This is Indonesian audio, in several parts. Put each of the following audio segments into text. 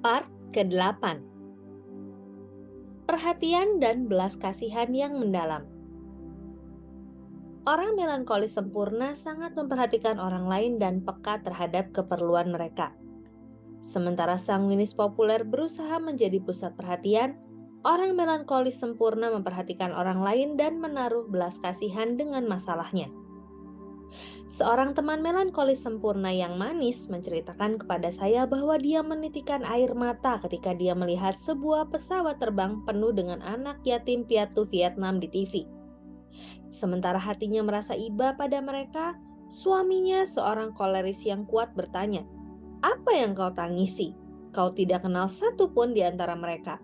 Part ke-8. Perhatian dan belas kasihan yang mendalam. Orang melankolis sempurna sangat memperhatikan orang lain dan peka terhadap keperluan mereka. Sementara sanguinis populer berusaha menjadi pusat perhatian, orang melankolis sempurna memperhatikan orang lain dan menaruh belas kasihan dengan masalahnya. Seorang teman melankolis sempurna yang manis menceritakan kepada saya bahwa dia menitikkan air mata ketika dia melihat sebuah pesawat terbang penuh dengan anak yatim piatu Vietnam di TV. Sementara hatinya merasa iba pada mereka, suaminya, seorang koleris yang kuat, bertanya, "Apa yang kau tangisi? Kau tidak kenal satu pun di antara mereka."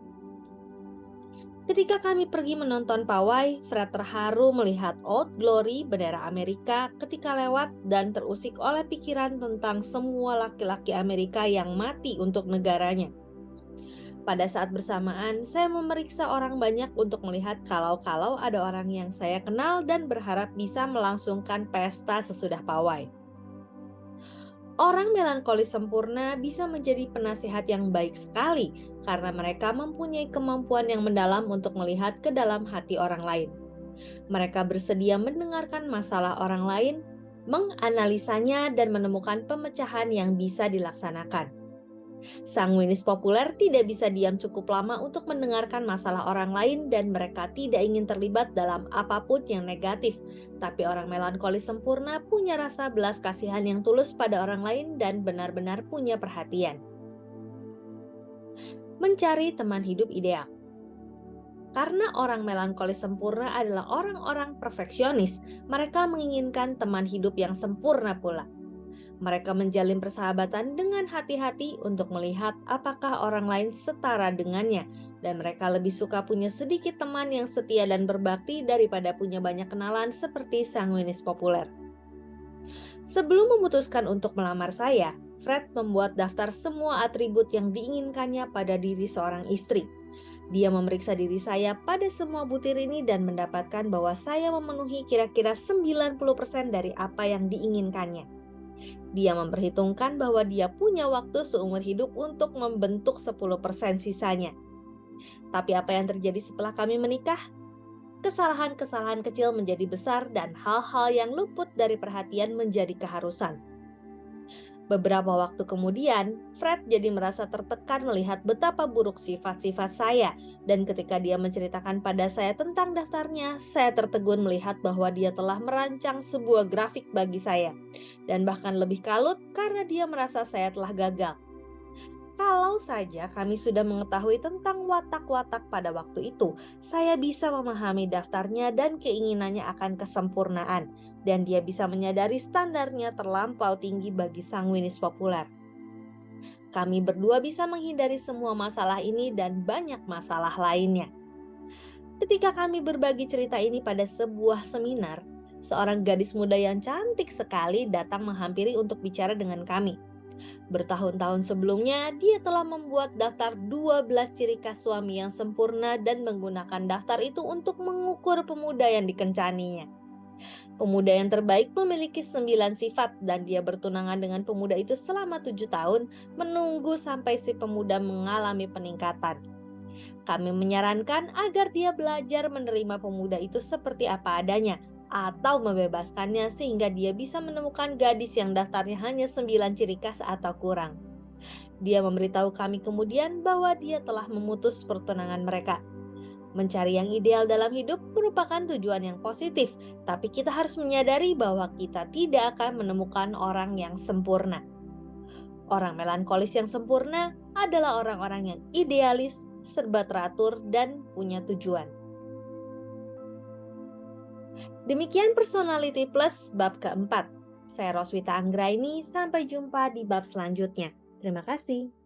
Ketika kami pergi menonton pawai, Fred terharu melihat Old Glory, bendera Amerika, ketika lewat dan terusik oleh pikiran tentang semua laki-laki Amerika yang mati untuk negaranya. Pada saat bersamaan, saya memeriksa orang banyak untuk melihat kalau ada orang yang saya kenal dan berharap bisa melangsungkan pesta sesudah pawai. Orang melankolis sempurna bisa menjadi penasehat yang baik sekali karena mereka mempunyai kemampuan yang mendalam untuk melihat ke dalam hati orang lain. Mereka bersedia mendengarkan masalah orang lain, menganalisanya, dan menemukan pemecahan yang bisa dilaksanakan. Sanguinis populer tidak bisa diam cukup lama untuk mendengarkan masalah orang lain dan mereka tidak ingin terlibat dalam apapun yang negatif. Tapi orang melankolis sempurna punya rasa belas kasihan yang tulus pada orang lain dan benar-benar punya perhatian. Mencari teman hidup ideal. Karena orang melankolis sempurna adalah orang-orang perfeksionis, mereka menginginkan teman hidup yang sempurna pula. Mereka menjalin persahabatan dengan hati-hati untuk melihat apakah orang lain setara dengannya, dan mereka lebih suka punya sedikit teman yang setia dan berbakti daripada punya banyak kenalan seperti sanguinis populer. Sebelum memutuskan untuk melamar saya, Fred membuat daftar semua atribut yang diinginkannya pada diri seorang istri. Dia memeriksa diri saya pada semua butir ini dan mendapatkan bahwa saya memenuhi kira-kira 90% dari apa yang diinginkannya. Dia memperhitungkan bahwa dia punya waktu seumur hidup untuk membentuk 10% sisanya. Tapi apa yang terjadi setelah kami menikah? Kesalahan-kesalahan kecil menjadi besar dan hal-hal yang luput dari perhatian menjadi keharusan. Beberapa waktu kemudian, Fred jadi merasa tertekan melihat betapa buruk sifat-sifat saya, dan ketika dia menceritakan pada saya tentang daftarnya, saya tertegun melihat bahwa dia telah merancang sebuah grafik bagi saya, dan bahkan lebih kalut karena dia merasa saya telah gagal. Kalau saja kami sudah mengetahui tentang watak-watak pada waktu itu, saya bisa memahami daftarnya dan keinginannya akan kesempurnaan, dan dia bisa menyadari standarnya terlampau tinggi bagi sanguinis populer. Kami berdua bisa menghindari semua masalah ini dan banyak masalah lainnya. Ketika kami berbagi cerita ini pada sebuah seminar, seorang gadis muda yang cantik sekali datang menghampiri untuk bicara dengan kami. Bertahun-tahun sebelumnya, dia telah membuat daftar 12 ciri khas suami yang sempurna dan menggunakan daftar itu untuk mengukur pemuda yang dikencaninya. Pemuda yang terbaik memiliki 9 sifat dan dia bertunangan dengan pemuda itu selama 7 tahun, menunggu sampai si pemuda mengalami peningkatan. Kami menyarankan agar dia belajar menerima pemuda itu seperti apa adanya, atau membebaskannya sehingga dia bisa menemukan gadis yang daftarnya hanya 9 ciri khas atau kurang. Dia memberitahu kami kemudian bahwa dia telah memutus pertunangan mereka. Mencari yang ideal dalam hidup merupakan tujuan yang positif, tapi kita harus menyadari bahwa kita tidak akan menemukan orang yang sempurna. Orang melankolis yang sempurna adalah orang-orang yang idealis, serba teratur, dan punya tujuan. Demikian Personality Plus bab keempat. Saya Roswita Anggraini, sampai jumpa di bab selanjutnya. Terima kasih.